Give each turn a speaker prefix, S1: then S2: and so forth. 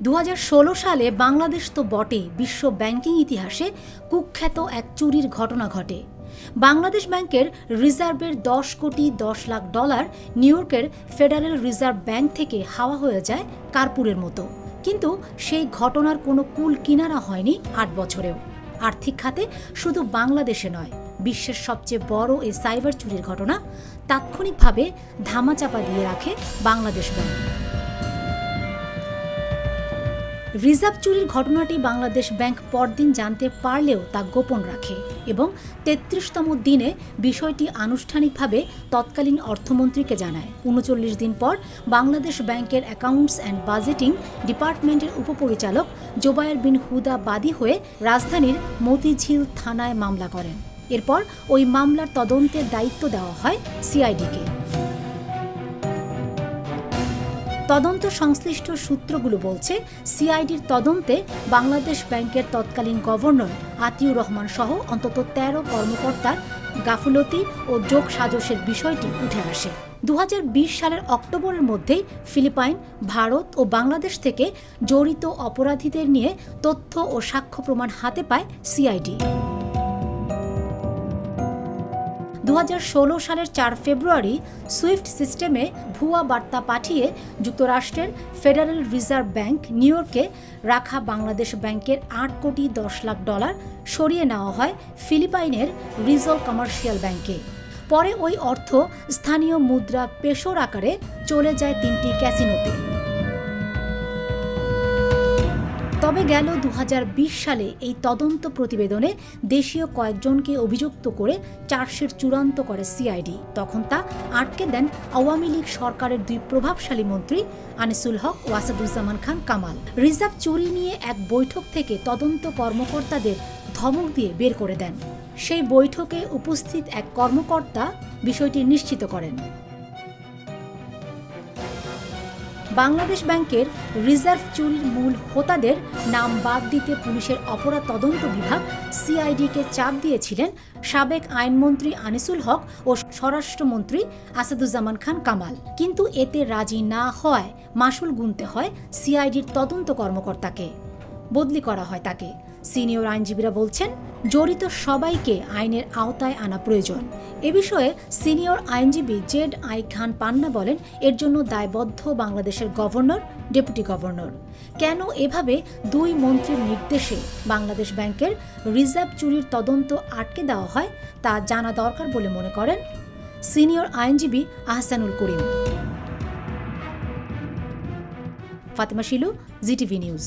S1: 2016 সালে বাংলাদেশ তো বটে, বিশ্ব ব্যাংকিং ইতিহাসে কুখ্যাত এক চুরির ঘটনা ঘটে। বাংলাদেশ ব্যাংকের রিজার্ভের 10 কোটি 10 লাখ ডলার নিউ ইয়র্কের ফেডারেল রিজার্ভ ব্যাংক থেকে হাওয়া হয়ে যায় কার্পুরের মতো। কিন্তু সেই ঘটনার কোনো কুল কিনারা হয়নি 8 বছরেও। আর্থিক খাতে শুধু বাংলাদেশে নয়, বিশ্বের সবচেয়ে বড় এই সাইবার চুরির ঘটনা তাৎক্ষণিকভাবে ধামাচাপা দিয়ে রাখে বাংলাদেশ ব্যাংক। রিজার্ভ চুরির ঘটনাটি বাংলাদেশ ব্যাংক পরদিন জানতে পারলেও তা গোপন রাখে এবং 33তম দিনে বিষয়টি আনুষ্ঠানিকভাবে তৎকালীন অর্থমন্ত্রীকে জানায়। 39 দিন পর বাংলাদেশ ব্যাংকের অ্যাকাউন্টস অ্যান্ড বাজেটিং ডিপার্টমেন্টের উপপরিচালক জোবায়ের বিন হুদা বাদী হয়ে রাজধানীর মতিঝিল থানায় মামলা করেন। এরপর ওই মামলার তদন্তের দায়িত্ব দেওয়া হয় সিআইডিকে। তদন্ত সংশ্লিষ্ট সূত্রগুলো বলছে, সিআইডির তদন্তে বাংলাদেশ ব্যাংকের তৎকালীন গভর্নর আতিউর রহমান সহ অন্তত 13 কর্মকর্তার গাফুলতি ও যোগসাজশের বিষয়টি উঠে আসে। 2020 সালের অক্টোবরের মধ্যেই ফিলিপাইন, ভারত ও বাংলাদেশ থেকে জড়িত অপরাধীদের নিয়ে তথ্য ও সাক্ষ্য প্রমাণ হাতে পায় সিআইডি। 2016 সালের 4 ফেব্রুয়ারি সুইফট সিস্টেমে ভুয়া বার্তা পাঠিয়ে যুক্তরাষ্ট্রের ফেডারেল রিজার্ভ ব্যাংক নিউ ইয়র্কে রাখা বাংলাদেশ ব্যাংকের 8 কোটি 10 লাখ ডলার সরিয়ে নেওয়া হয় ফিলিপাইনের রিজল কমার্শিয়াল ব্যাংকে। পরে ওই অর্থ স্থানীয় মুদ্রা পেসোর আকারে চলে যায় 3টি ক্যাসিনোতে। তবে গেল 2020 সালে এই তদন্ত প্রতিবেদনে দেশীয় কয়েকজনকে অভিযুক্ত করে চার্জশিট চূড়ান্ত করে সিআইডি। তখন তা আটকে দেন আওয়ামী লীগ সরকারের 2 প্রভাবশালী মন্ত্রী আনিসুল হক ও আসাদুজ্জামান খান কামাল। রিজার্ভ চুরি নিয়ে এক বৈঠক থেকে তদন্ত কর্মকর্তাদের ধমক দিয়ে বের করে দেন। সেই বৈঠকে উপস্থিত এক কর্মকর্তা বিষয়টি নিশ্চিত করেন। বাংলাদেশ ব্যাংকের রিজার্ভ চুরির মূল হোতাদের নাম বাদ দিতে পুলিশের অপরাধ তদন্ত বিভাগ সিআইডিকে চাপ দিয়েছিলেন সাবেক আইনমন্ত্রী আনিসুল হক ও স্বরাষ্ট্রমন্ত্রী আসাদুজ্জামান খান কামাল। কিন্তু এতে রাজি না হওয়ায় মাশুল গুনতে হয় সিআইডির তদন্ত কর্মকর্তাকে, বদলি করা হয় তাকে। সিনিয়র আইনজীবীরা বলছেন, জড়িত সবাইকে আইনের আওতায় আনা প্রয়োজন। এ বিষয়ে সিনিয়র আইনজীবী জেড আই খান পান্না বলেন, এর জন্য দায়বদ্ধ বাংলাদেশের গভর্নর, ডেপুটি গভর্নর। কেন এভাবে 2 মন্ত্রীর নির্দেশে বাংলাদেশ ব্যাংকের রিজার্ভ চুরির তদন্ত আটকে দেওয়া হয় তা জানা দরকার বলে মনে করেন সিনিয়র আইনজীবী আহসানুল করিম। Fatema Shilu, GTV news.